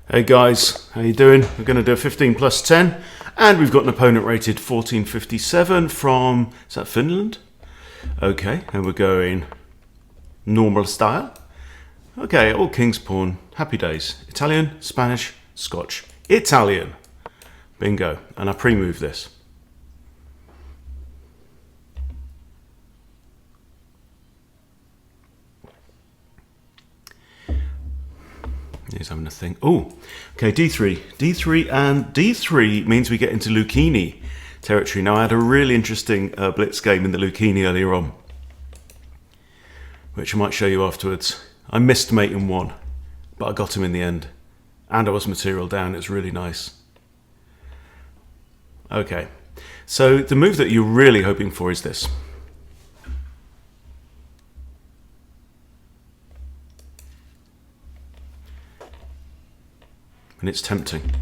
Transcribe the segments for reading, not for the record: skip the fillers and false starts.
Hey guys, how you doing? We're going to do a 15 plus 10, and we've got an opponent rated 1457 from, is that Finland? Okay, and we're going normal style. Okay, all king's pawn, happy days. Italian, Spanish, Scotch. Italian. Bingo. And I pre-move this. He's having a thing. Oh, okay, D3. D3 and D3 means we get into Lucchini territory. Now, I had a really interesting blitz game in the Lucchini earlier on, which I might show you afterwards. I missed mate in one, but I got him in the end. And I was material down. It was really nice. Okay, so the move that you're really hoping for is this. And it's tempting.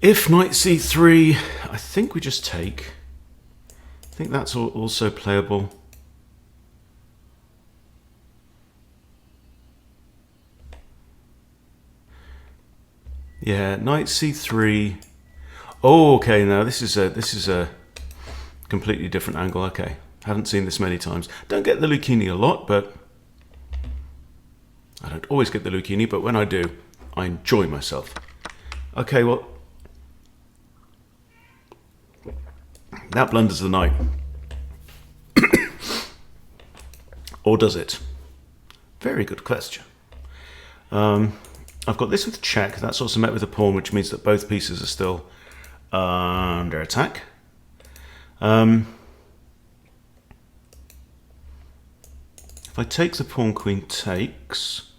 If knight c3, I think we just take. I think that's also playable. Yeah, knight c3. Oh, okay. Now this is a completely different angle. Okay, haven't seen this many times. Don't get the Lucchini a lot, but I don't always get the Lucchini. But when I do, I enjoy myself. Okay, well, that blunders the knight. Or does it? Very good question. I've got this with check. That's also met with a pawn, which means that both pieces are still under attack. If I take the pawn, queen takes.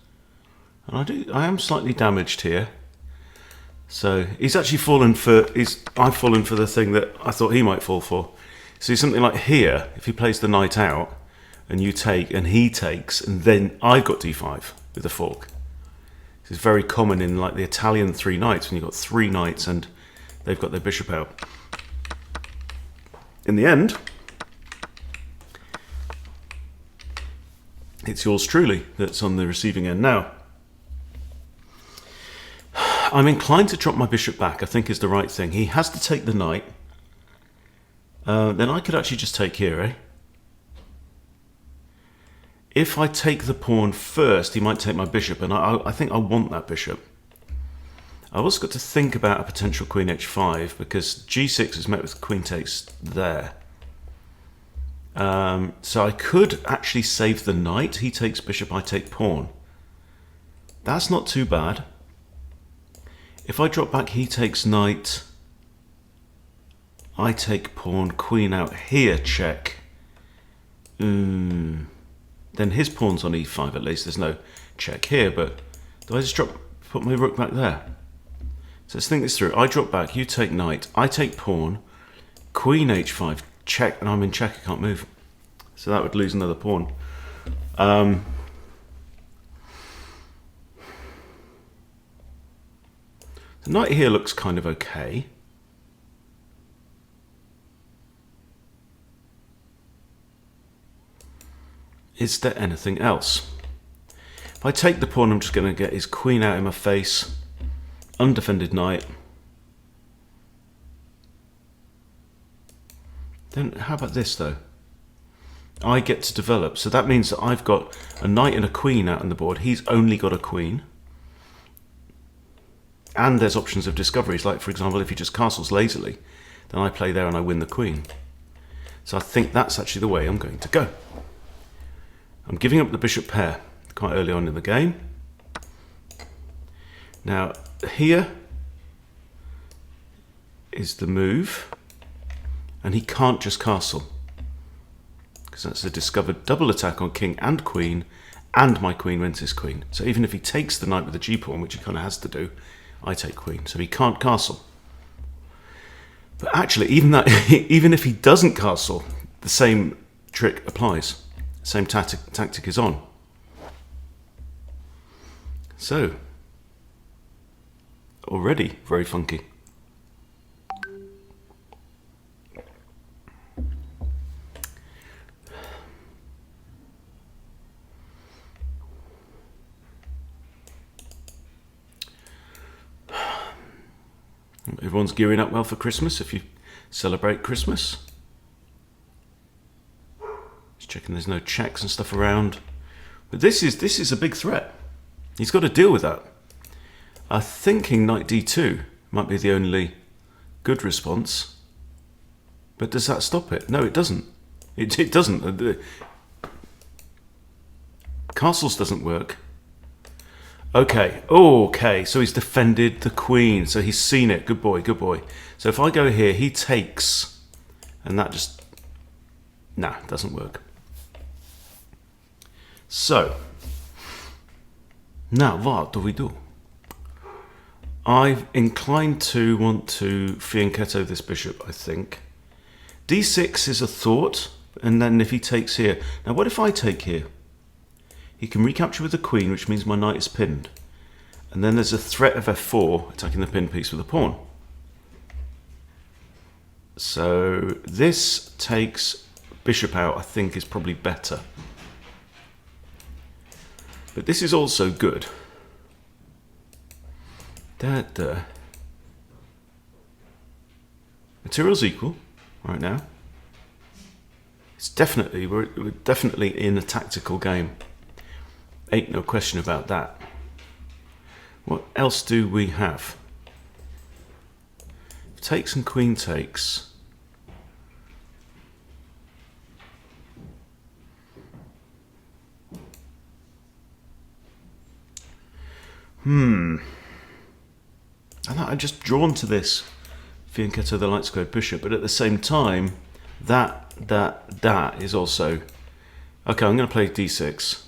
And I am slightly damaged here. So he's actually fallen for, I've fallen for the thing that I thought he might fall for. See, something like here, if he plays the knight out, and you take, and he takes, and then I've got d5 with a fork. This is very common in like the Italian three knights, when you've got three knights and they've got their bishop out. In the end, it's yours truly that's on the receiving end now. I'm inclined to drop my bishop back, I think is the right thing. He has to take the knight. Then I could actually just take here, eh? If I take the pawn first, he might take my bishop, and I think I want that bishop. I've also got to think about a potential queen h5, because g6 is met with queen takes there. So I could actually save the knight. He takes bishop, I take pawn. That's not too bad. If I drop back, he takes knight. I take pawn, queen out here, check. Then his pawn's on e5 at least. There's no check here, but do I just put my rook back there? So let's think this through. I drop back, you take knight, I take pawn, queen h5, check, and I'm in check, I can't move. So that would lose another pawn. The knight here looks kind of okay. Is there anything else? If I take the pawn, I'm just going to get his queen out in my face. Undefended knight. Then how about this though? I get to develop, so that means that I've got a knight and a queen out on the board. He's only got a queen. And there's options of discoveries, like for example, if he just castles lazily, then I play there and I win the queen. So I think that's actually the way I'm going to go. I'm giving up the bishop pair quite early on in the game. Now here is the move, and he can't just castle, because that's a discovered double attack on king and queen, and my queen wins his queen. So even if he takes the knight with the g-pawn, which he kind of has to do, I take queen, so he can't castle. But actually, even if he doesn't castle, the same trick applies. The same tactic is on. So, already very funky. everyone's gearing up well for Christmas if you celebrate Christmas. Just checking there's no checks and stuff around. But this is a big threat. He's got to deal with that. I'm thinking knight d2 might be the only good response. But does that stop it? No, it doesn't. It doesn't. Castles doesn't work. Okay. Oh, okay. So he's defended the queen. So he's seen it. Good boy. Good boy. So if I go here, he takes, and that just doesn't work. So now what do we do? I'm inclined to want to fianchetto this bishop, I think. d6 is a thought, and then if he takes here... Now what if I take here? He can recapture with the queen, which means my knight is pinned. And then there's a threat of f4, attacking the pin piece with a pawn. So this takes bishop out, I think, is probably better. But this is also good. Material's equal right now. It's definitely, we're definitely in a tactical game. Ain't no question about that. What else do we have? Takes and queen takes. I'm just drawn to this fianchetto the light squared bishop, but at the same time, that is also... Okay, I'm going to play d6.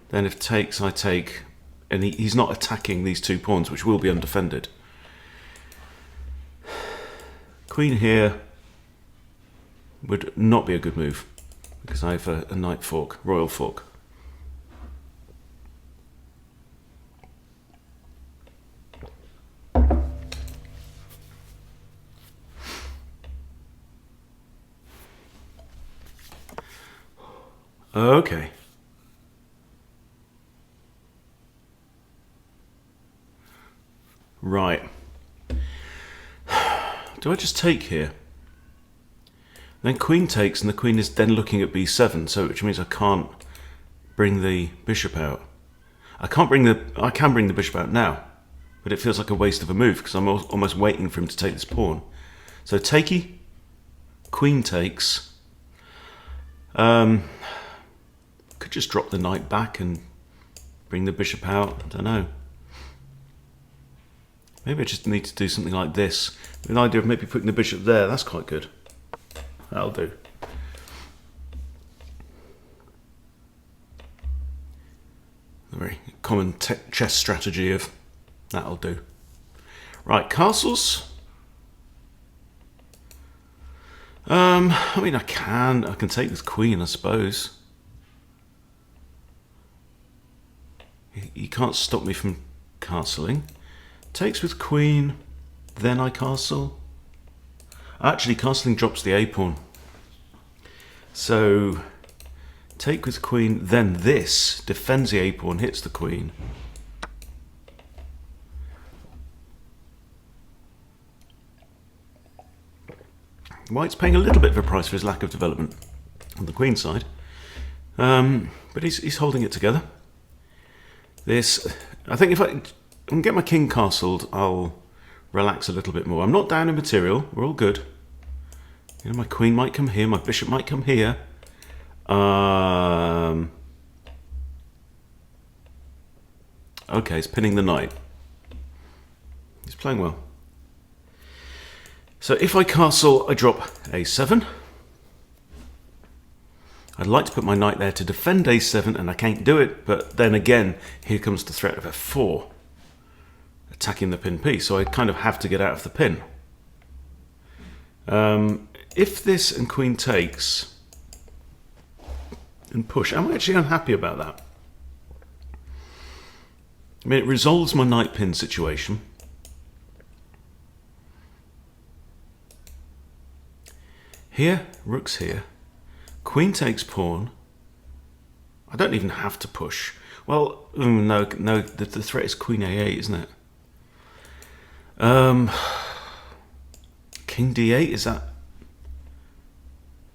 Then if takes, I take, and he's not attacking these two pawns, which will be undefended. Queen here would not be a good move, because I have a knight fork, royal fork. Okay. Right. Do I just take here? Then queen takes, and the queen is then looking at b7, so which means I can't bring the bishop out. I can bring the bishop out now, but it feels like a waste of a move because I'm almost waiting for him to take this pawn. So takey, queen takes. Could just drop the knight back and bring the bishop out. I don't know. Maybe I just need to do something like this. With the idea of maybe putting the bishop there. That's quite good. That'll do. A very common chess strategy of that'll do. Right, castles. I mean, I can take this queen, I suppose. He can't stop me from castling. Takes with queen, then I castle. Actually, castling drops the a pawn. So, take with queen, then this defends the a pawn, hits the queen. White's paying a little bit of a price for his lack of development on the queen side, but he's holding it together. This, I think, if I can get my king castled, I'll relax a little bit more. I'm not down in material. We're all good. You know, my queen might come here. My bishop might come here. Okay, he's pinning the knight. He's playing well. So if I castle, I drop a7. I'd like to put my knight there to defend a7, and I can't do it, but then again, here comes the threat of f4, attacking the pin piece, so I kind of have to get out of the pin. If this and queen takes, and push, I'm actually unhappy about that. I mean, it resolves my knight pin situation. Here, rook's here. Queen takes pawn. I don't even have to push. Well, no, the threat is queen a8, isn't it? King d8, is that...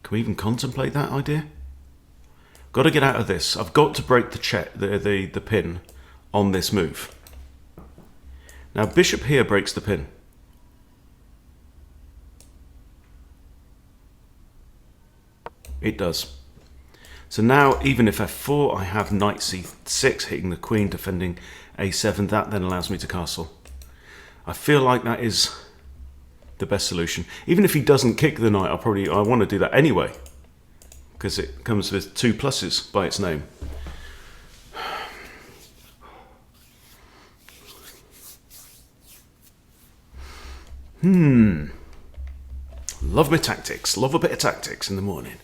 Can we even contemplate that idea? Got to get out of this. I've got to break the pin on this move. Now bishop here breaks the pin. It does. So now even if f4, I have knight c6 hitting the queen, defending a7. That then allows me to castle. I feel like that is the best solution. Even if he doesn't kick the knight, I want to do that anyway, because it comes with 2 pluses by its name. Love my tactics. Love a bit of tactics in the morning.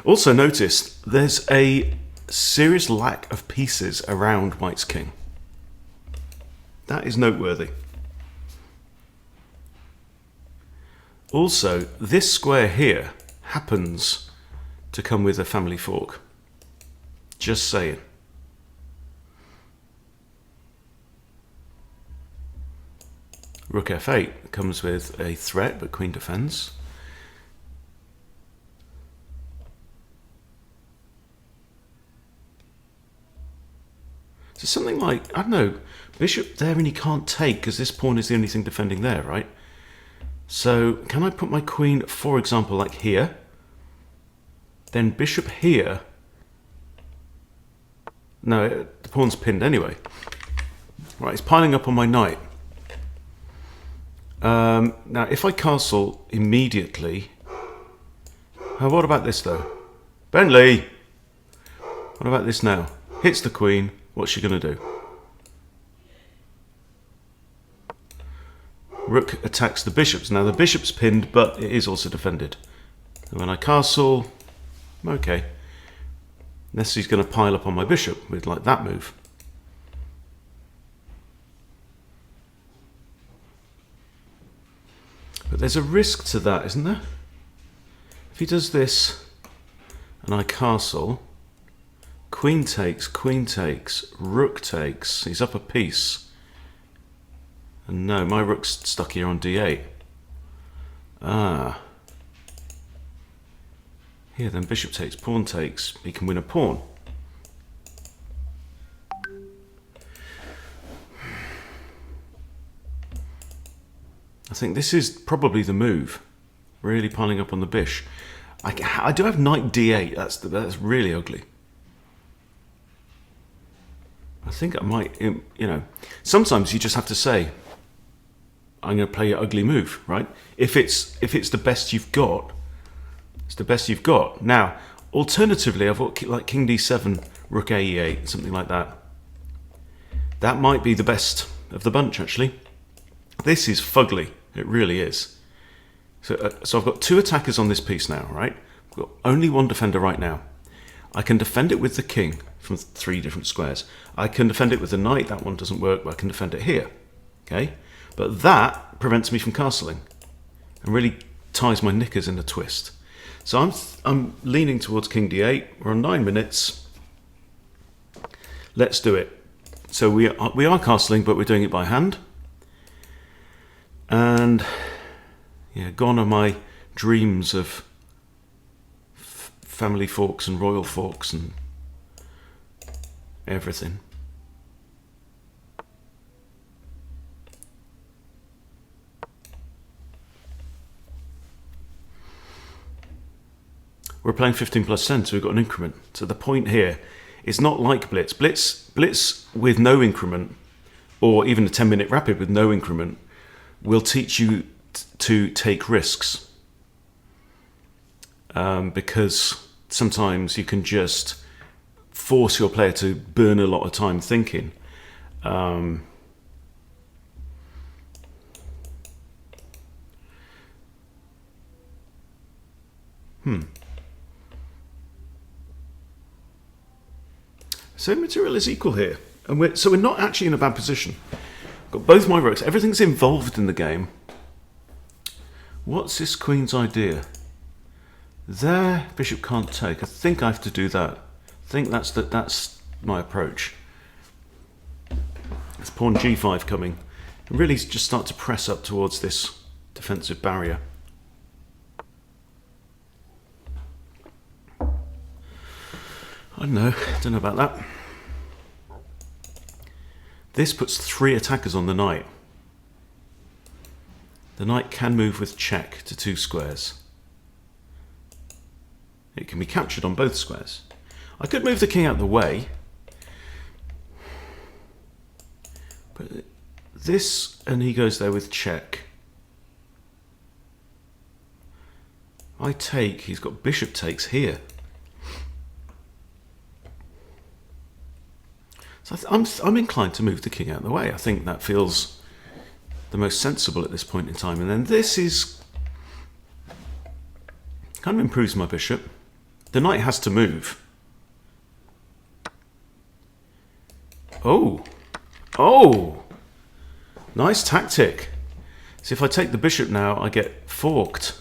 Also notice there's a serious lack of pieces around white's king. That is noteworthy. Also, this square here happens to come with a family fork. Just saying. Rook f8 comes with a threat, but queen defends. So something like, I don't know, bishop there and he can't take because this pawn is the only thing defending there, right? So can I put my queen, for example, like here? Then bishop here. No, the pawn's pinned anyway. Right, it's piling up on my knight. Now, if I castle immediately... Oh, what about this, though? Bentley! What about this now? Hits the queen. What's she going to do? Rook attacks the bishops. Now, the bishop's pinned, but it is also defended. And when I castle... Okay. Unless he's going to pile up on my bishop with, like, that move. But there's a risk to that, isn't there? If he does this and I castle, queen takes, rook takes, he's up a piece. And no, my rook's stuck here on d8. Ah. Here then bishop takes, pawn takes, he can win a pawn. I think this is probably the move. Really piling up on the bish. I do have knight d8. That's really ugly. I think I might, you know, sometimes you just have to say, I'm going to play an ugly move, right? If it's the best you've got, it's the best you've got. Now, alternatively, I've got like king d7, rook e8, something like that. That might be the best of the bunch, actually. This is fugly. It really is. So I've got 2 attackers on this piece now, right? I've got only 1 defender right now. I can defend it with the king from 3 different squares. I can defend it with the knight. That one doesn't work, but I can defend it here. Okay? But that prevents me from castling and really ties my knickers in a twist. So I'm leaning towards king d8. We're on 9 minutes. Let's do it. So we are castling, but we're doing it by hand. And yeah, gone are my dreams of family forks and royal forks and everything. We're playing 15 plus 10, so we've got an increment. So the point here is not like Blitz. Blitz with no increment, or even a 10-minute rapid with no increment, will teach you to take risks, because sometimes you can just force your player to burn a lot of time thinking. So material is equal here, and we're not actually in a bad position. Got both my rooks. Everything's involved in the game. What's this queen's idea? There, bishop can't take. I think I have to do that. I think that's my approach. There's pawn g5 coming. And really just start to press up towards this defensive barrier. I don't know about that. This puts 3 attackers on the knight. The knight can move with check to 2 squares. It can be captured on both squares. I could move the king out of the way. But this, and he goes there with check. I take, he's got bishop takes here. So I'm inclined to move the king out of the way. I think that feels the most sensible at this point in time. And then this is kind of improves my bishop. The knight has to move. Oh, oh, nice tactic. See, if I take the bishop now, I get forked.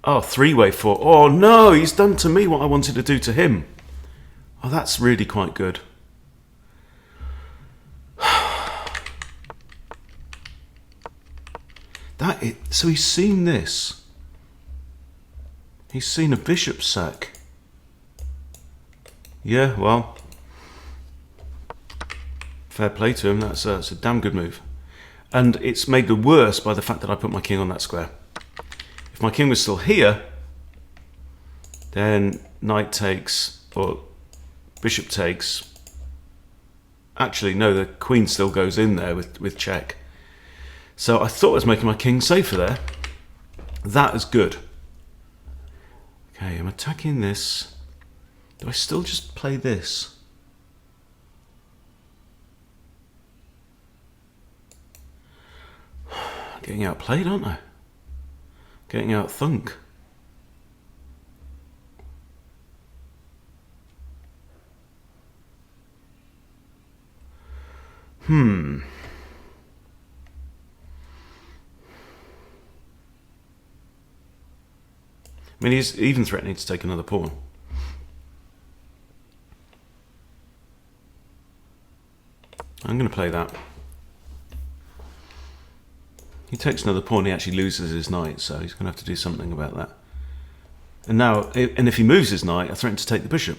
Oh, 3-way fork. Oh no, he's done to me what I wanted to do to him. Oh, that's really quite good. So he's seen this. He's seen a bishop sack. Yeah, well, fair play to him. That's a damn good move. And it's made worse by the fact that I put my king on that square. If my king was still here, then knight takes, or bishop takes. Actually, no, the queen still goes in there with check. So I thought I was making my king safer there. That is good. Okay, I'm attacking this. Do I still just play this? Getting outplayed, aren't I? Getting outthunk. I mean, he's even threatening to take another pawn. I'm going to play that. He takes another pawn, he actually loses his knight, so he's going to have to do something about that. And now, if he moves his knight, I threaten to take the bishop.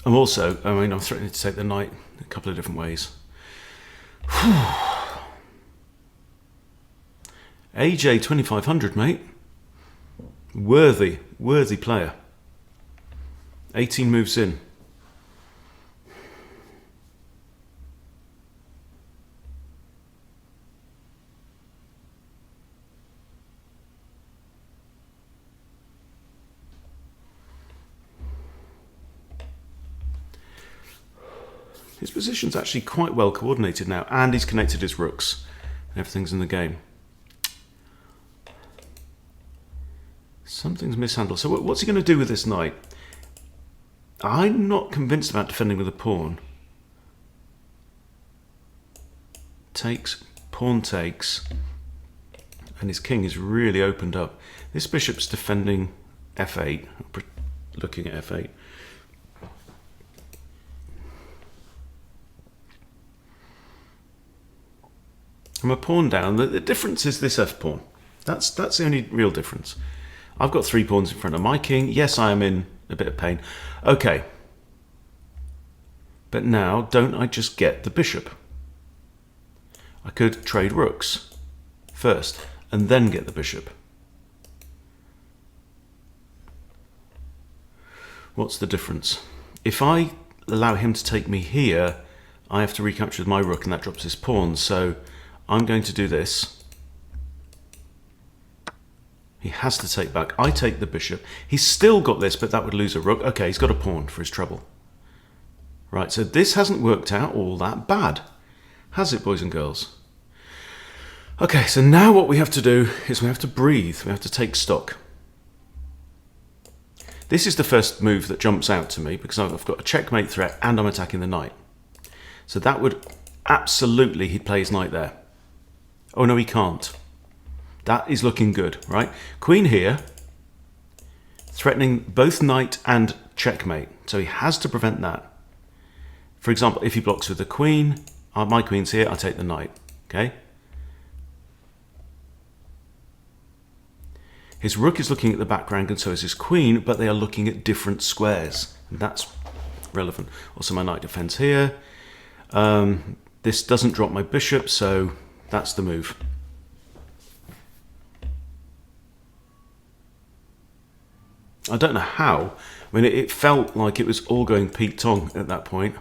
I'm threatening to take the knight a couple of different ways. AJ 2500, mate. Worthy player. 18 moves in. His position's actually quite well coordinated now, and he's connected his rooks. Everything's in the game. Something's mishandled. So what's he going to do with this knight? I'm not convinced about defending with a pawn. Takes, pawn takes, and his king is really opened up. This bishop's defending f8, looking at f8. From a pawn down, the difference is this f-pawn. That's the only real difference. I've got 3 pawns in front of my king. Yes, I am in a bit of pain. Okay. But now, don't I just get the bishop? I could trade rooks first, and then get the bishop. What's the difference? If I allow him to take me here, I have to recapture with my rook, and that drops his pawn, so I'm going to do this. He has to take back. I take the bishop. He's still got this, but that would lose a rook. Okay, he's got a pawn for his trouble. Right, so this hasn't worked out all that bad, has it, boys and girls? Okay, so now what we have to do is we have to breathe. We have to take stock. This is the first move that jumps out to me because I've got a checkmate threat and I'm attacking the knight. So that would absolutely, he'd play his knight there. Oh no, he can't. That is looking good, right? Queen here. threatening both knight and checkmate. So he has to prevent that. For example, if he blocks with the queen, my queen's here, I take the knight. Okay. His rook is looking at the back rank and so is his queen, but they are looking at different squares. And that's relevant. Also, my knight defends here. This doesn't drop my bishop, so that's the move. I don't know how. I mean, it felt like it was all going Pete Tong at that point.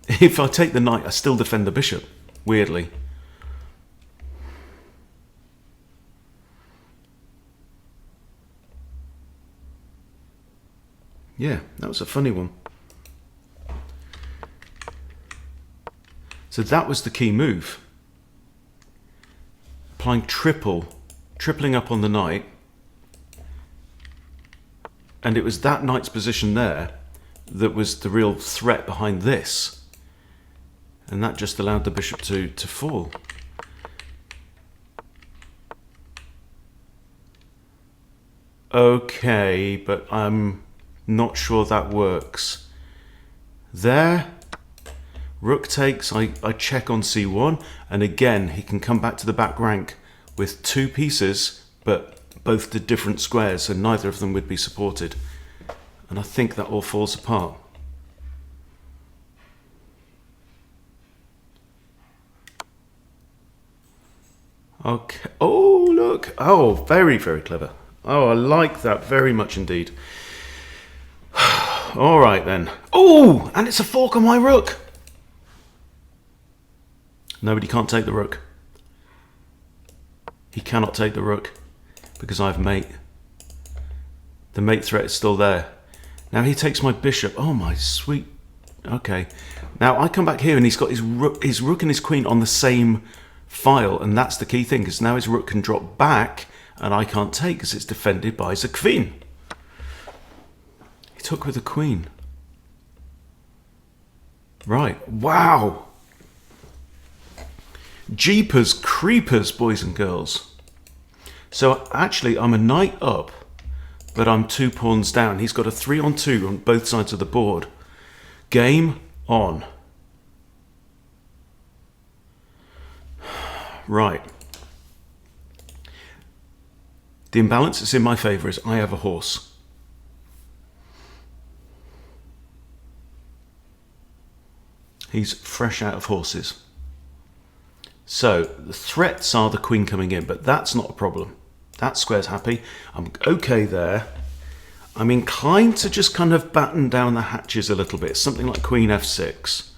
If I take the knight, I still defend the bishop, weirdly. Yeah, that was a funny one. So that was the key move. Applying tripling up on the knight. And it was that knight's position there that was the real threat behind this. And that just allowed the bishop to fall. Okay, but I'm not sure that works. There, rook takes, I check on c1, and again he can come back to the back rank with two pieces, but both the different squares, so neither of them would be supported. And I think that all falls apart. Okay. Oh, look. Oh, very, very clever. Oh, I like that very much indeed. All right, then. Oh, and it's a fork on my rook. Nobody can't take the rook. He cannot take the rook because I have mate. The mate threat is still there. Now he takes my bishop. Oh, my sweet. Okay. Now I come back here and he's got his rook and his queen on the same file, and that's the key thing, because now his rook can drop back and I can't take because it's defended by his queen. He took with the queen. Right. Wow. Jeepers creepers, boys and girls. So actually I'm a knight up, but I'm 2 pawns down. He's got a 3-on-2 on both sides of the board. Game on. Right. The imbalance that's in my favour is I have a horse. He's fresh out of horses. So the threats are the queen coming in, but that's not a problem. That square's happy. I'm okay there. I'm inclined to just kind of batten down the hatches a little bit. Something like queen f6.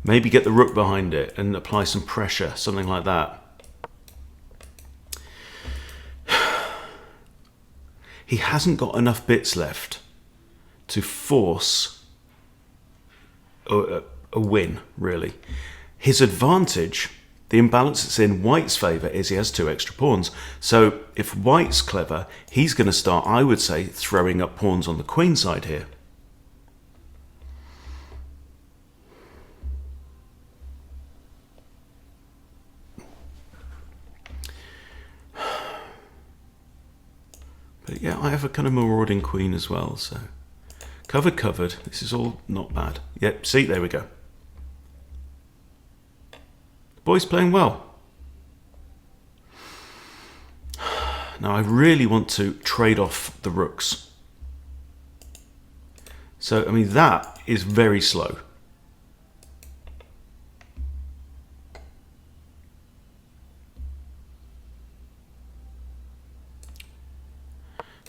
Maybe get the rook behind it and apply some pressure. Something like that. He hasn't got enough bits left to force a win, really. His advantage, the imbalance that's in white's favour, is he has 2 extra pawns. So if white's clever, he's going to start, I would say, throwing up pawns on the queen side here. But yeah, I have a kind of marauding queen as well, so covered. This is all not bad. Yep, see, there we go. The boy's playing well. Now I really want to trade off the rooks. So, I mean, that is very slow.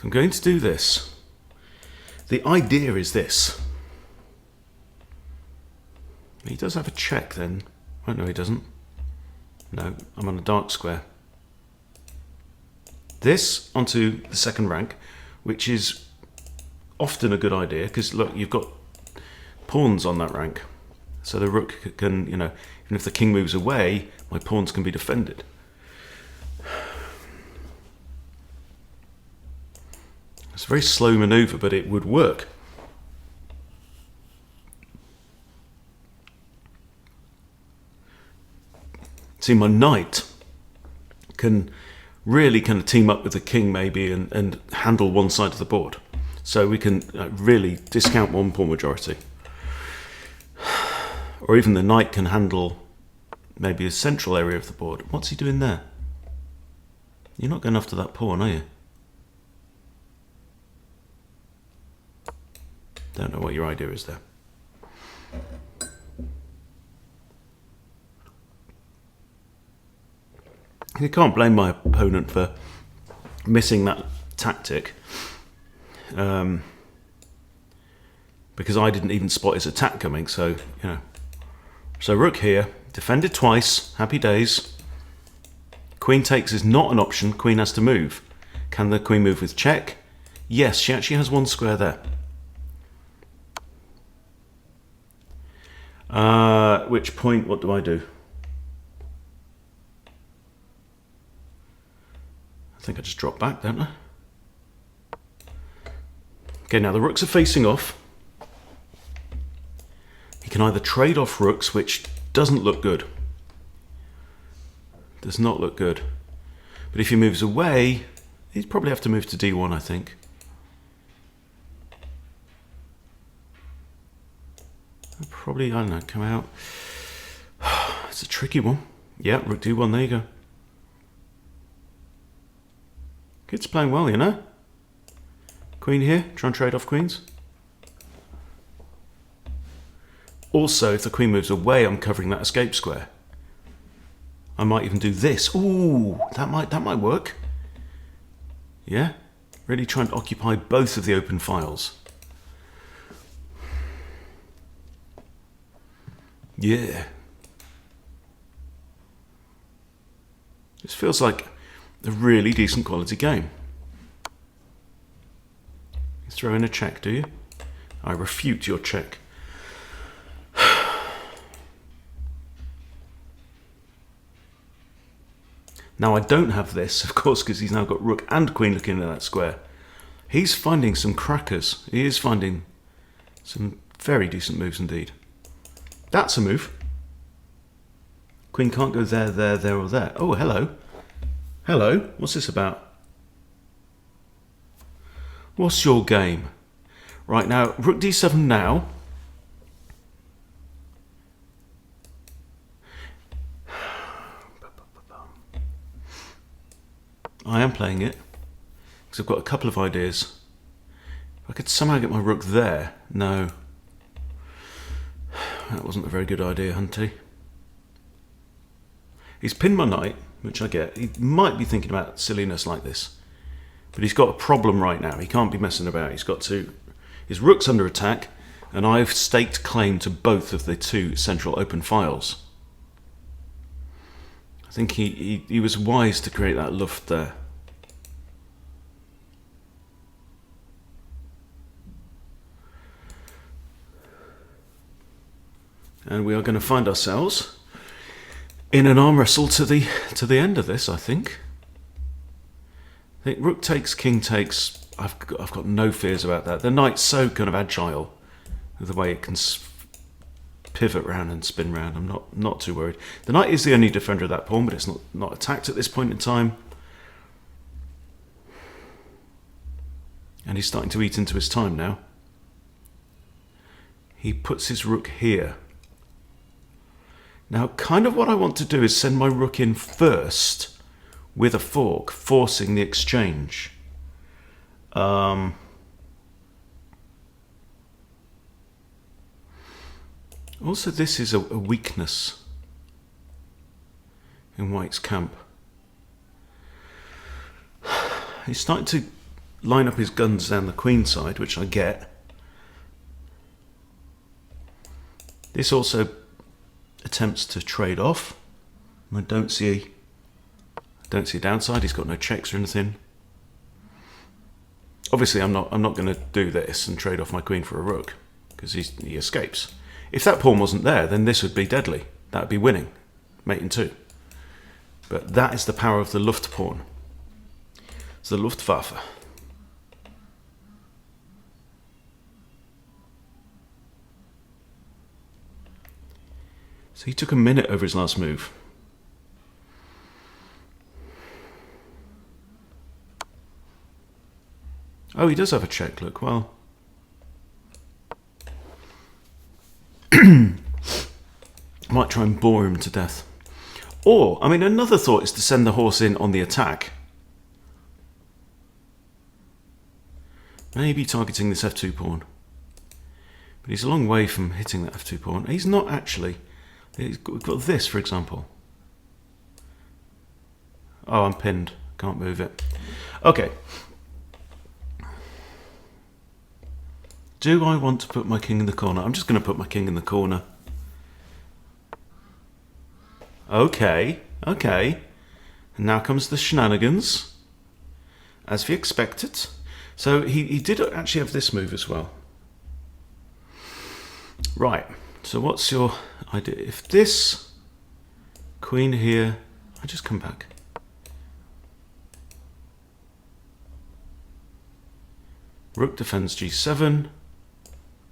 I'm going to do this. The idea is this. He does have a check then. Oh, no, he doesn't. No, I'm on a dark square. This onto the second rank, which is often a good idea, because look, you've got pawns on that rank. So the rook can, even if the king moves away, my pawns can be defended. It's a very slow maneuver, but it would work. See, my knight can really kind of team up with the king maybe and handle one side of the board. So we can really discount one pawn majority. Or even the knight can handle maybe a central area of the board. What's he doing there? You're not going after that pawn, are you? Don't know what your idea is there. You can't blame my opponent for missing that tactic, because I didn't even spot his attack coming. So so rook here, defended twice. Happy days. Queen takes is not an option. Queen has to move. Can the queen move with check? Yes, she actually has one square there. At which point, what do I do? I think I just drop back, don't I? Okay, now the rooks are facing off. He can either trade off rooks, which doesn't look good. Does not look good. But if he moves away, he'd probably have to move to d1, I think. Probably, I don't know, come out. It's a tricky one. Yeah, rook d1, there you go. Kid's playing well, you know. Queen here, try and trade off queens. Also, if the queen moves away, I'm covering that escape square. I might even do this. Ooh, that might work. Yeah, really trying to occupy both of the open files. Yeah. This feels like a really decent quality game. You throw in a check, do you? I refute your check. Now I don't have this, of course, because he's now got rook and queen looking at that square. He's finding some crackers. He is finding some very decent moves indeed. That's a move. Queen can't go there, there, there, or there. Oh, hello. Hello. What's this about? What's your game? Right, now, rook d7 now. I am playing it because I've got a couple of ideas. If I could somehow get my rook there. No. That wasn't a very good idea, Hunty. He's pinned my knight, which I get. He might be thinking about silliness like this. But he's got a problem right now. He can't be messing about. He's got to... His rook's under attack, and I've staked claim to both of the two central open files. I think he was wise to create that luft there. And we are going to find ourselves in an arm wrestle to the end of this, I think. I think rook takes, king takes. I've got no fears about that. The knight's so kind of agile, the way it can pivot round and spin round. I'm not too worried. The knight is the only defender of that pawn, but it's not attacked at this point in time. And he's starting to eat into his time now. He puts his rook here. Now, kind of what I want to do is send my rook in first with a fork, forcing the exchange. Also, this is a weakness in White's camp. He's starting to line up his guns down the queen side, which I get. This also attempts to trade off. I don't see a downside. He's got no checks or anything. Obviously, I'm not going to do this and trade off my queen for a rook because he escapes. If that pawn wasn't there, then this would be deadly. That would be winning, mate in two. But that is the power of the Luft pawn. It's the Luftwaffe. So he took a minute over his last move. Oh, he does have a check, look, well. Might try and bore him to death. Or, I mean, another thought is to send the horse in on the attack. Maybe targeting this f2 pawn. But he's a long way from hitting that f2 pawn. He's not actually. He's got this, for example. Oh, I'm pinned. Can't move it. Okay. Do I want to put my king in the corner? I'm just going to put my king in the corner. Okay, okay. And now comes the shenanigans. As we expected. So he did actually have this move as well. Right. So what's your idea? If this queen here, I just come back. Rook defends g7.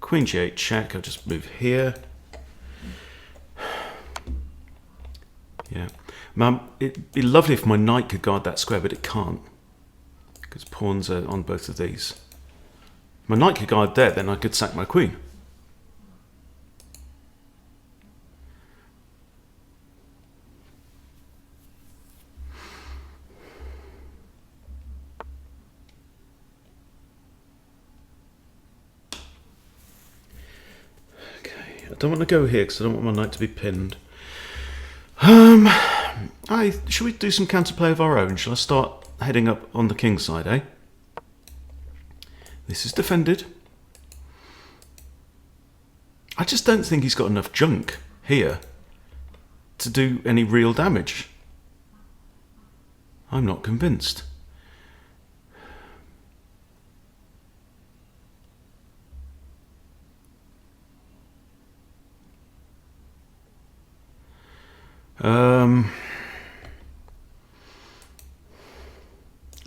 Queen g8 check. I'll just move here. Yeah. It'd be lovely if my knight could guard that square, but it can't. Because pawns are on both of these. If my knight could guard there, then I could sack my queen. Okay, I don't want to go here because I don't want my knight to be pinned. Should we do some counterplay of our own? Shall I start heading up on the king side, eh? This is defended. I just don't think he's got enough junk here to do any real damage. I'm not convinced.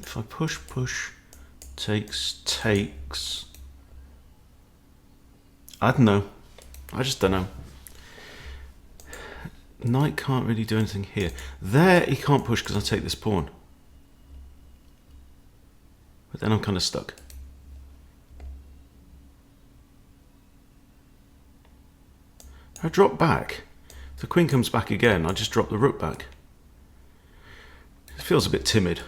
If I push, takes. I don't know. I just don't know. Knight can't really do anything here. There he can't push because I take this pawn. But then I'm kind of stuck. I drop back. If the queen comes back again, I just drop the rook back. It feels a bit timid.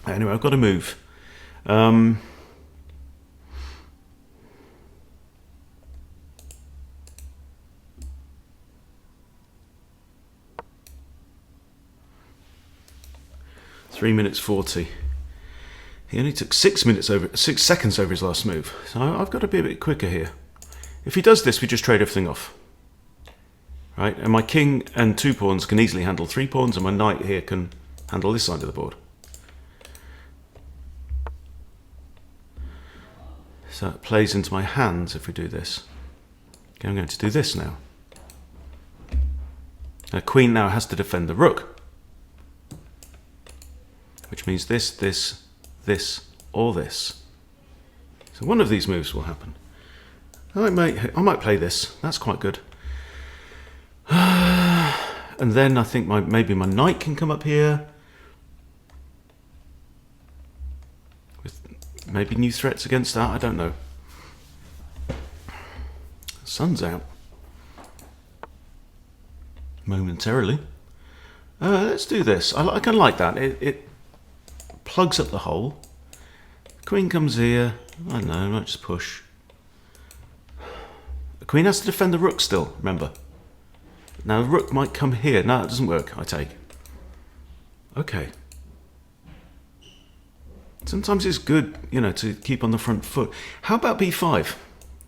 Anyway, I've got to move. 3 minutes 40. He only took 6 seconds over his last move. So I've got to be a bit quicker here. If he does this, we just trade everything off. Right? And my king and 2 pawns can easily handle 3 pawns, and my knight here can handle this side of the board. So it plays into my hands if we do this. Okay, I'm going to do this now. The queen now has to defend the rook. Which means this, or this. So one of these moves will happen. I might play this. That's quite good. And then I think maybe my knight can come up here. With maybe new threats against that. I don't know. Sun's out. Momentarily. Let's do this. I kind of like that. It plugs up the hole. Queen comes here. I don't know, I might just push. The queen has to defend the rook still, remember. Now the rook might come here. No, it doesn't work, I take. Okay. Sometimes it's good, you know, to keep on the front foot. How about b5?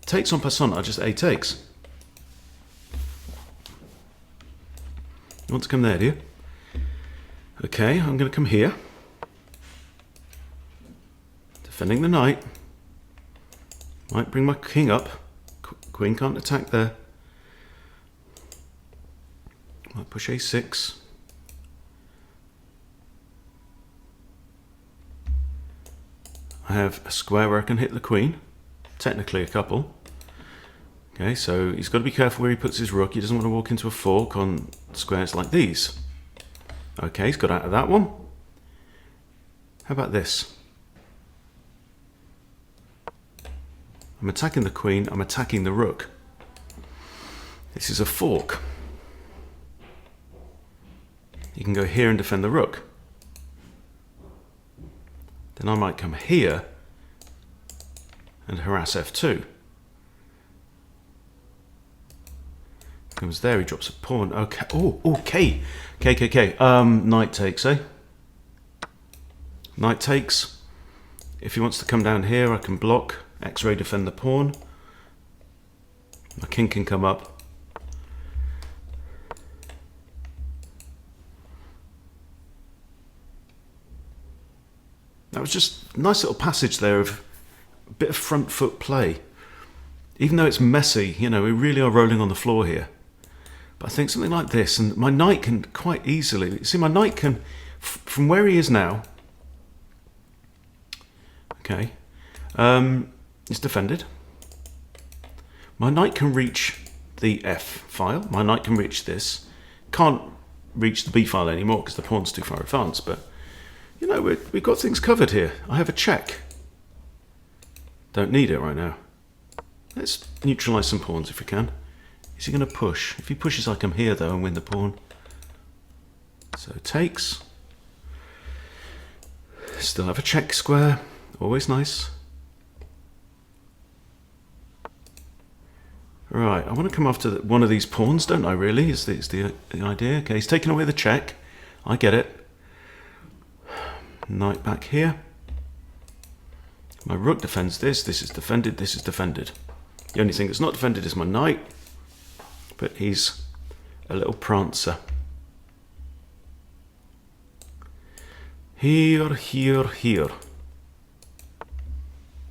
Takes en passant, I just a takes. You want to come there, do you? Okay, I'm going to come here. Defending the knight. Might bring my king up. Queen can't attack there. Might push a6. I have a square where I can hit the queen. Technically a couple. Okay, so he's got to be careful where he puts his rook. He doesn't want to walk into a fork on squares like these. Okay, he's got out of that one. How about this? I'm attacking the queen, I'm attacking the rook. This is a fork. You can go here and defend the rook. Then I might come here and harass f2. Comes there, he drops a pawn. Okay. Oh, okay. Okay. Knight takes, eh? Knight takes. If he wants to come down here, I can block. X-ray defend the pawn. My king can come up. That was just a nice little passage there of a bit of front foot play. Even though it's messy, you know, we really are rolling on the floor here. But I think something like this, and my knight can quite easily... See, my knight can, from where he is now... Okay. It's defended. My knight can reach the F file. My knight can reach this. Can't reach the B file anymore because the pawn's too far advanced, but... You know, we've got things covered here. I have a check. Don't need it right now. Let's neutralise some pawns if we can. Is he going to push? If he pushes, I come here, though, and win the pawn. So takes. Still have a check square. Always nice. Right, I want to come after one of these pawns, don't I, really? Is the idea. Okay, he's taking away the check. I get it. Knight back here. My rook defends this. This is defended. This is defended. The only thing that's not defended is my knight. But he's a little prancer. Here.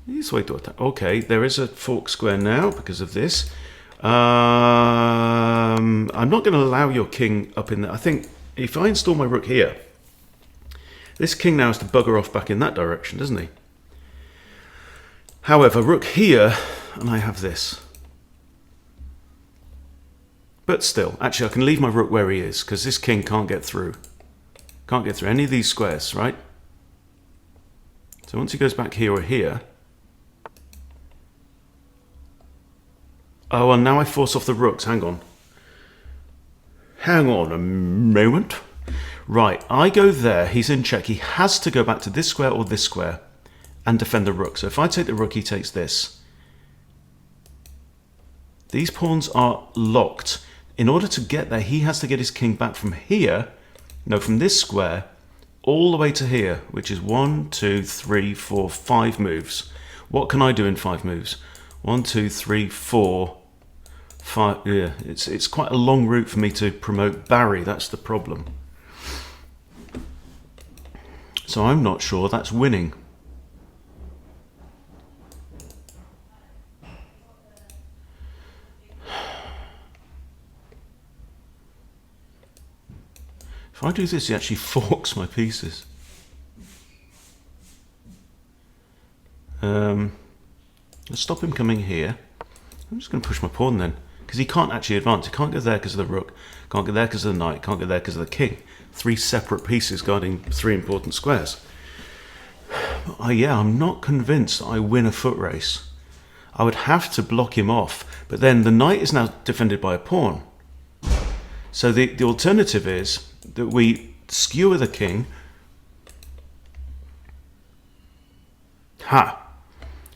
This way to attack. Okay, there is a fork square now because of this. I'm not going to allow your king up in there. I think if I install my rook here, this king now has to bugger off back in that direction, doesn't he? However, rook here, and I have this. But still, actually I can leave my rook where he is, because this king can't get through. Can't get through any of these squares, right? So once he goes back here or here... Oh, and now I force off the rooks. Hang on. Hang on a moment. Right, I go there, he's in check. He has to go back to this square or this square and defend the rook. So if I take the rook, he takes this. These pawns are locked. In order to get there, he has to get his king back from here, no, from this square, all the way to here, which is 1, 2, 3, 4, 5 moves. What can I do in 5 moves? 1, 2, 3, 4, 5. Yeah, it's quite a long route for me to promote Barry. That's the problem. So I'm not sure that's winning. If I do this, he actually forks my pieces. Let's stop him coming here. I'm just going to push my pawn then, because he can't actually advance. He can't go there because of the rook, can't go there because of the knight, can't go there because of the king. 3 separate pieces guarding 3 important squares. Yeah, I'm not convinced that I win a foot race. I would have to block him off, but then the knight is now defended by a pawn. So the alternative is that we skewer the king. Ha!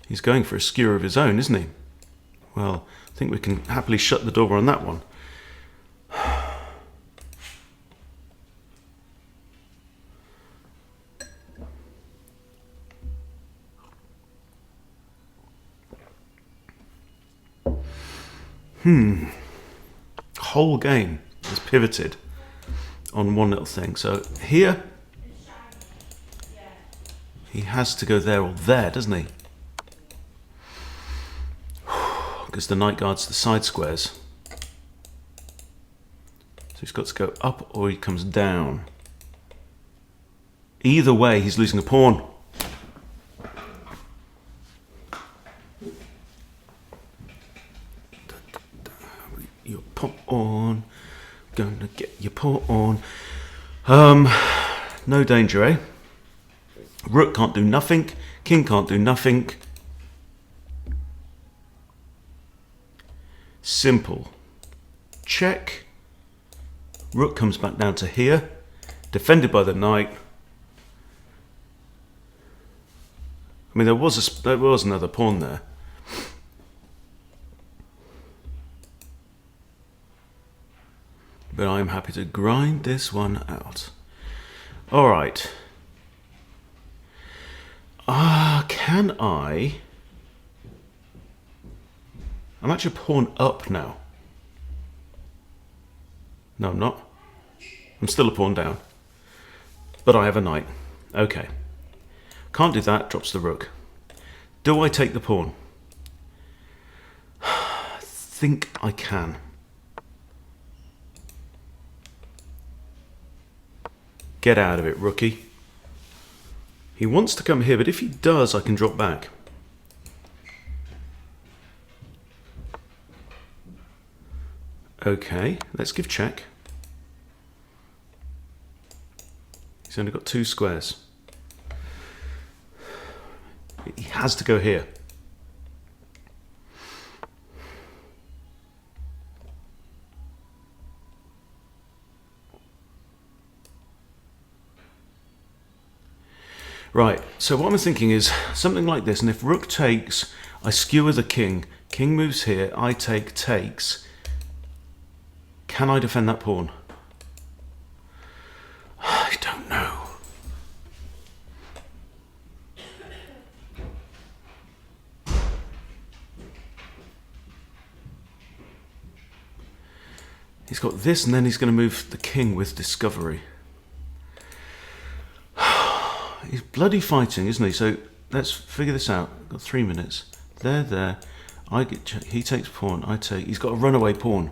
He's going for a skewer of his own, isn't he? Well, I think we can happily shut the door on that one. Whole game is pivoted on one little thing. So here, he has to go there or there, doesn't he? Because the knight guards the side squares. So he's got to go up or he comes down. Either way, he's losing a pawn. Your pawn, gonna get your pawn. No danger, eh? Rook can't do nothing, king can't do nothing. Simple. Check. Rook comes back down to here. Defended by the knight. I mean, there was another pawn there. But I'm happy to grind this one out. All right. Can I? I'm actually a pawn up now. No, I'm not. I'm still a pawn down. But I have a knight. Okay. Can't do that, drops the rook. Do I take the pawn? I think I can. Get out of it, rookie. He wants to come here, but if he does, I can drop back. Okay, let's give check. He's only got 2 squares. He has to go here. Right, so what I'm thinking is something like this, and if rook takes, I skewer the king. King moves here, I take, takes. Can I defend that pawn? I don't know. He's got this, and then he's going to move the king with discovery. He's bloody fighting, isn't he? So let's figure this out. I've got 3 minutes. There. I get check. He takes pawn. I take. He's got a runaway pawn.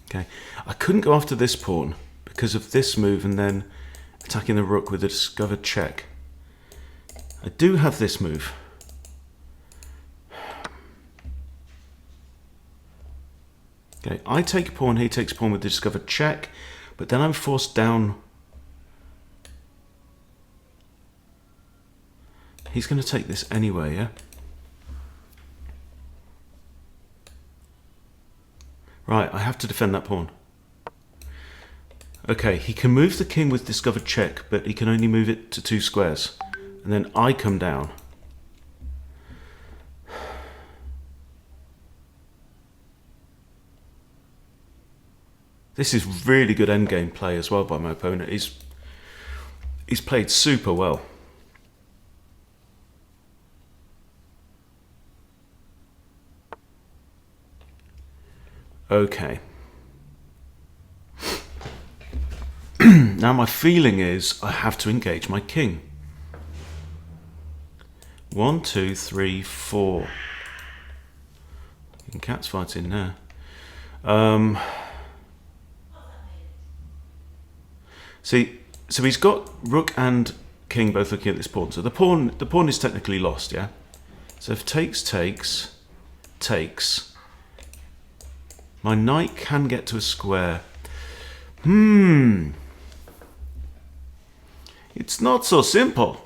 Okay. I couldn't go after this pawn because of this move and then attacking the rook with a discovered check. I do have this move. Okay, I take pawn, he takes pawn with the discovered check, but then I'm forced down. He's going to take this anyway, yeah? Right, I have to defend that pawn. Okay, he can move the king with discovered check, but he can only move it to 2 squares. And then I come down. This is really good endgame play as well by my opponent. He's played super well. Okay. Now my feeling is I have to engage my king. 1, 2, 3, 4. And cat's fighting now. See, so he's got rook and king both looking at this pawn. So the pawn is technically lost, yeah? So if takes, takes. My knight can get to a square. It's not so simple.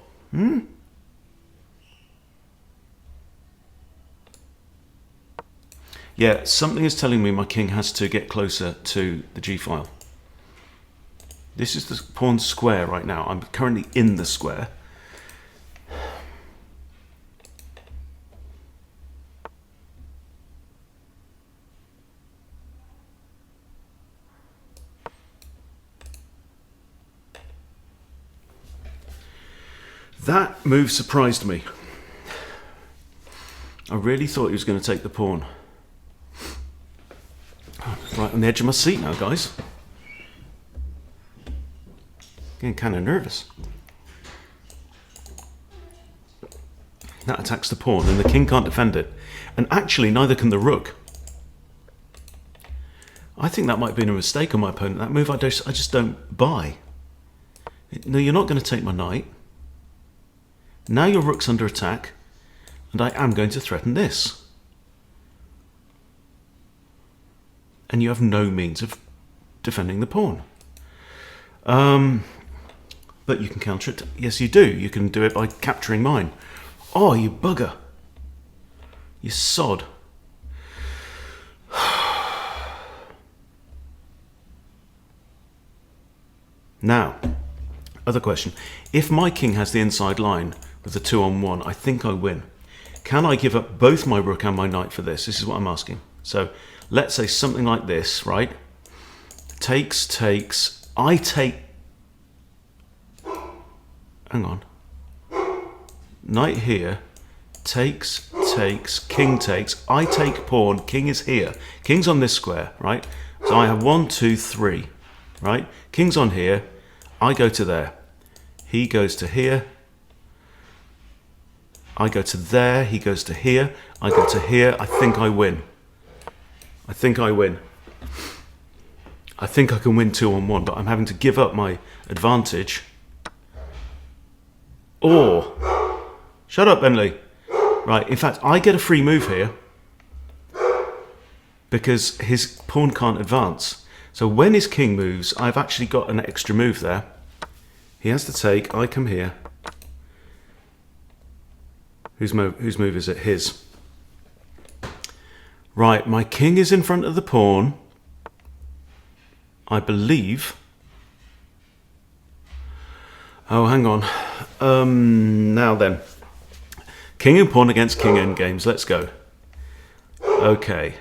Yeah, something is telling me my king has to get closer to the g-file. This is the pawn square right now. I'm currently in the square. That move surprised me. I really thought he was going to take the pawn. Right on the edge of my seat now, guys. Getting kind of nervous. That attacks the pawn and the king can't defend it. And actually neither can the rook. I think that might have been a mistake on my opponent. That move I just don't buy. No, you're not going to take my knight. Now your rook's under attack. And I am going to threaten this. And you have no means of defending the pawn. But you can counter it. Yes, you do. You can do it by capturing mine. Oh, you bugger. You sod. Now, other question. If my king has the inside line with the 2-on-1, I think I win. Can I give up both my rook and my knight for this? This is what I'm asking. So let's say something like this, right? Takes, takes. I take... Hang on. Knight here. Takes, takes. King takes. I take pawn. King is here. King's on this square, right? So I have 1, 2, 3, right? King's on here. I go to there. He goes to here. I go to there. He goes to here. I go to here. I think I win. I think I win. I think I can win 2-on-1, but I'm having to give up my advantage. Or, shut up, Merrily. Right, in fact, I get a free move here because his pawn can't advance. So when his king moves, I've actually got an extra move there. He has to take, I come here. Whose move is it? His. Right, my king is in front of the pawn. I believe. Oh, hang on. Now then. King and pawn against king endgames. Let's go. Okay.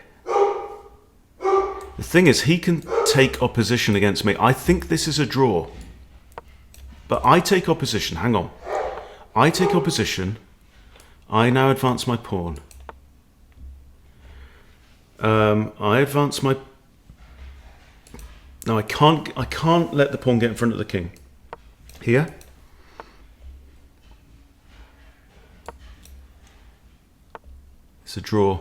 The thing is, he can take opposition against me. I think this is a draw. But I take opposition. Hang on. I take opposition. I now advance my pawn. I advance my... No, I can't let the pawn get in front of the king. Here. It's a draw.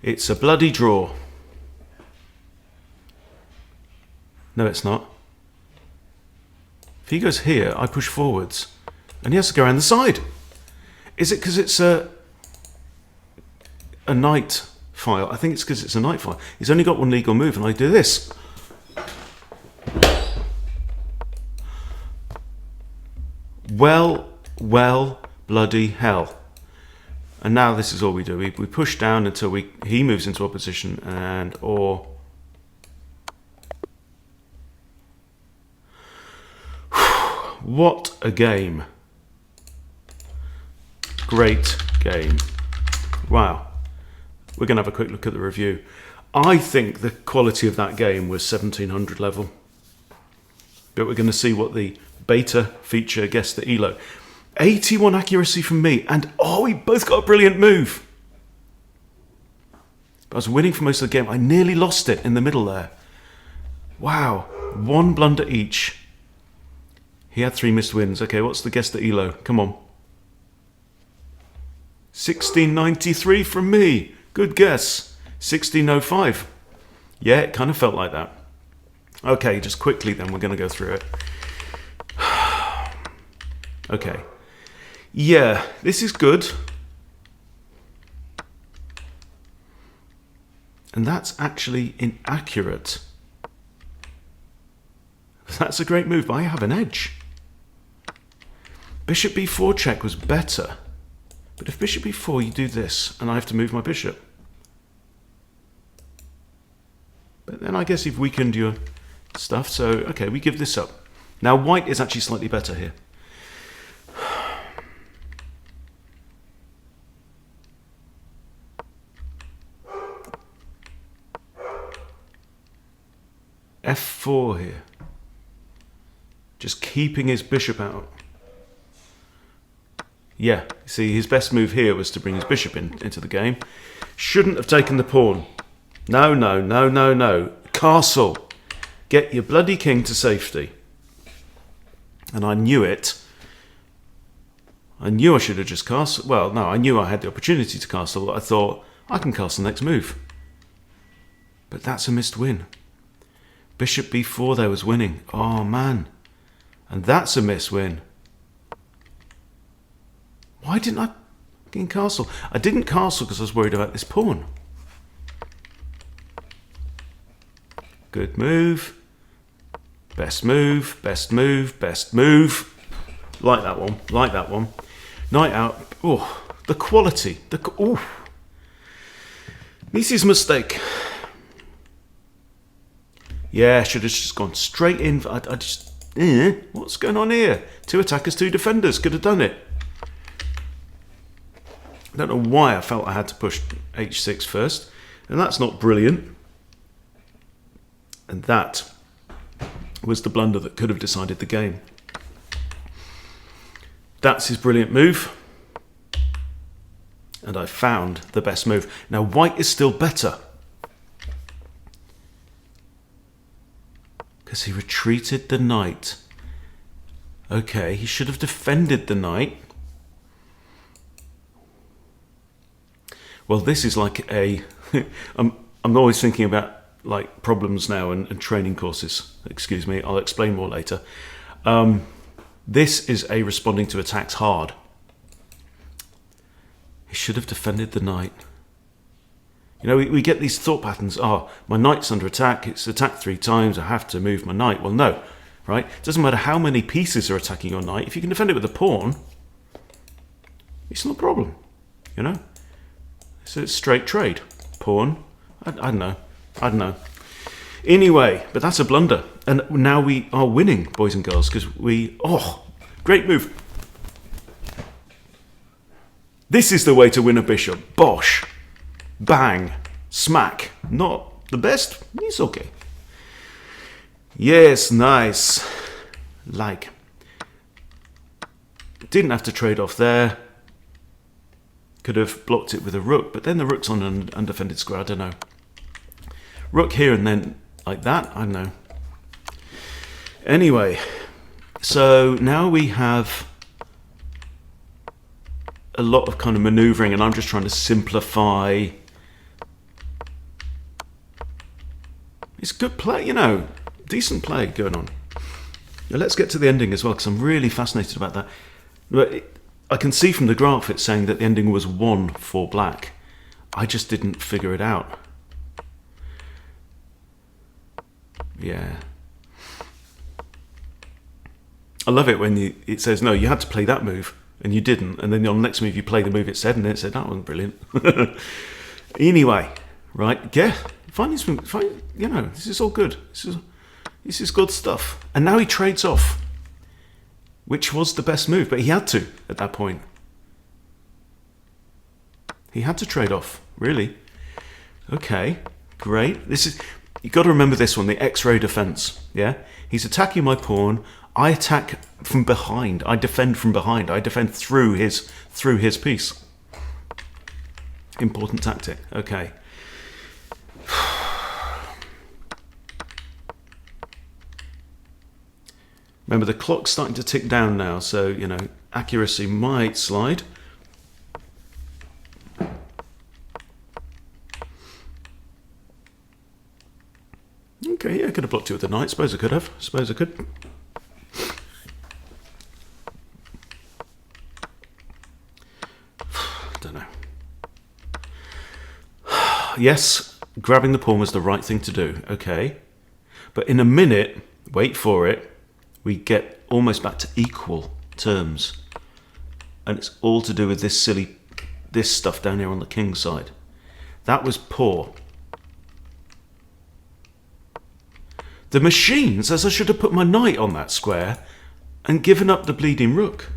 It's a bloody draw. No, it's not. If he goes here, I push forwards. And he has to go around the side. Is it because it's a knight file? I think it's because it's a knight file. He's only got one legal move, and I do this. Well, bloody hell. And now this is all we do. We push down until he moves into opposition, and or... What a game. Great game. Wow. We're going to have a quick look at the review. I think the quality of that game was 1700 level. But we're going to see what the beta feature guessed the ELO. 81 accuracy from me, and oh, we both got a brilliant move. But I was winning for most of the game. I nearly lost it in the middle there. Wow. One blunder each. He had 3 missed wins. Okay, what's the guess the ELO? Come on. 1693 from me. Good guess. 1605. Yeah, it kind of felt like that. Okay, just quickly then, we're going to go through it. Okay. Yeah, this is good. And that's actually inaccurate. That's a great move, but I have an edge. Bishop b4 check was better. But if bishop b4, you do this, and I have to move my bishop. But then I guess you've weakened your stuff, so okay, we give this up. Now white is actually slightly better here. f4 here. Just keeping his bishop out. Yeah, see, his best move here was to bring his bishop into the game. Shouldn't have taken the pawn. No, no, no, no, no. Castle. Get your bloody king to safety. And I knew it. I knew I should have just castled. Well, no, I knew I had the opportunity to castle. I thought, I can castle next move. But that's a missed win. Bishop b4 there was winning. Oh, man. And that's a miss win. Why didn't I fucking castle? I didn't castle because I was worried about this pawn. Good move. Best move, best move, best move. Like that one, like that one. Knight out. Oh, the quality. Oh. This is a mistake. Yeah, should have just gone straight in. I just... what's going on here? 2 attackers, 2 defenders. Could have done it. I don't know why I felt I had to push h6 first. And that's not brilliant. And that was the blunder that could have decided the game. That's his brilliant move. And I found the best move. Now white is still better. Because he retreated the knight. Okay, he should have defended the knight. Well, this is like a... I'm always thinking about like problems now and training courses. Excuse me, I'll explain more later. This is a responding to attacks hard. He should have defended the knight. You know, we get these thought patterns. Oh, my knight's under attack. It's attacked 3 times. I have to move my knight. Well, no, right? It doesn't matter how many pieces are attacking your knight. If you can defend it with a pawn, it's not a problem. You know? So it's straight trade. Pawn. I don't know. I don't know. Anyway, but that's a blunder. And now we are winning, boys and girls, because we... Oh, great move. This is the way to win a bishop. Bosh. Bang. Smack. Not the best. It's okay. Yes, nice. Like. Didn't have to trade off there. Could have blocked it with a rook, but then the rook's on an undefended square. I don't know. Rook here and then like that. I don't know. Anyway, so now we have a lot of kind of maneuvering, and I'm just trying to simplify. It's good play, you know, decent play going on. Now let's get to the ending as well, because I'm really fascinated about that. But I can see from the graph it's saying that the ending was 1 for black. I just didn't figure it out. Yeah. I love it when it says, no, you had to play that move, and you didn't. And then on the next move, you play the move it said, and then it said, that wasn't brilliant. Anyway, right, yeah, fine, you know, this is all good. This is good stuff. And now he trades off, which was the best move, but he had to at that point. He had to trade off, really. Okay, great. This is... You've got to remember this one, the X-ray defense, yeah? He's attacking my pawn. I attack from behind. I defend from behind. I defend through his piece. Important tactic. Okay. Remember, the clock's starting to tick down now, so, you know, accuracy might slide. Okay, yeah, I could have blocked it with the knight. Suppose I could have. Suppose I could. Don't know. Yes, grabbing the pawn was the right thing to do. Okay. But in a minute, wait for it, we get almost back to equal terms. And it's all to do with this stuff down here on the king's side. That was poor. The machine says I should have put my knight on that square and given up the bleeding rook.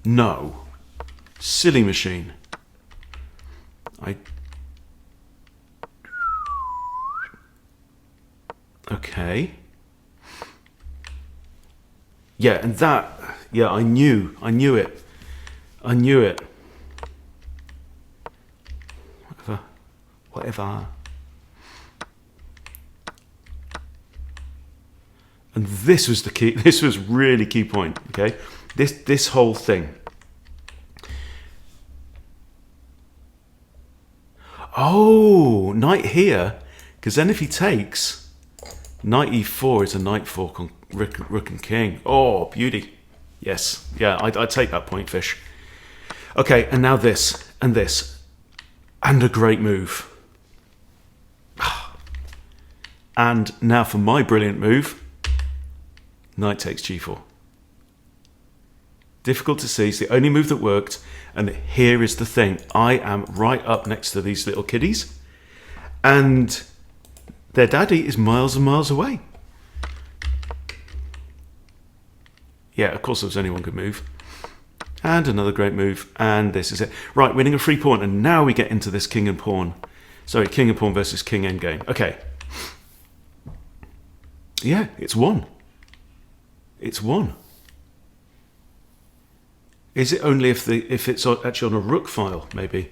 No. Silly machine. Okay. Yeah, and that... Yeah, I knew it. I knew it. Whatever. And this was the key. This was really key point. Okay, this whole thing. Oh, knight here, because then if he takes, knight e4 is a knight fork on rook and king. Oh, beauty. Yes, yeah, I take that point, fish. Okay, and now this and this, and a great move. And now for my brilliant move. Knight takes g4. Difficult to see. It's the only move that worked. And here is the thing. I am right up next to these little kiddies. And their daddy is miles and miles away. Yeah, of course there was only one good move. And another great move. And this is it. Right, winning a free pawn. And now we get into this king and pawn. Sorry, king and pawn versus king endgame. Okay. Yeah, it's won. It's won. Is it only if it's actually on a rook file, maybe?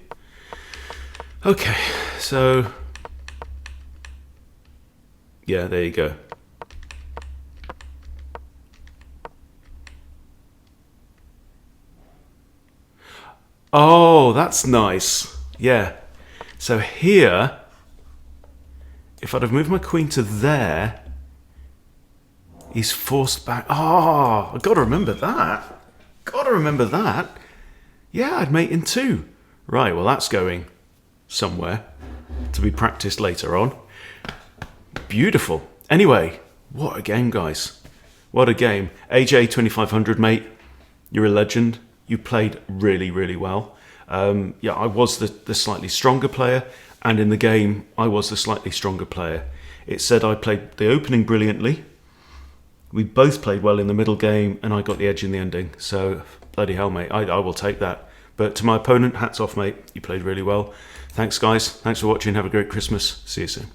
Okay, so yeah, there you go. Oh, that's nice. Yeah. So here, if I'd have moved my queen to there, he's forced back. Oh, I've got to remember that. Gotta remember that. Yeah, I'd mate in 2. Right, well that's going somewhere to be practiced later on. Beautiful. Anyway, what a game, guys. What a game. AJ 2500, mate. You're a legend. You played really, really well. Yeah, I was the slightly stronger player, and in the game, I was the slightly stronger player. It said I played the opening brilliantly. We both played well in the middle game, and I got the edge in the ending. So, bloody hell, mate, I will take that. But to my opponent, hats off, mate. You played really well. Thanks, guys. Thanks for watching. Have a great Christmas. See you soon.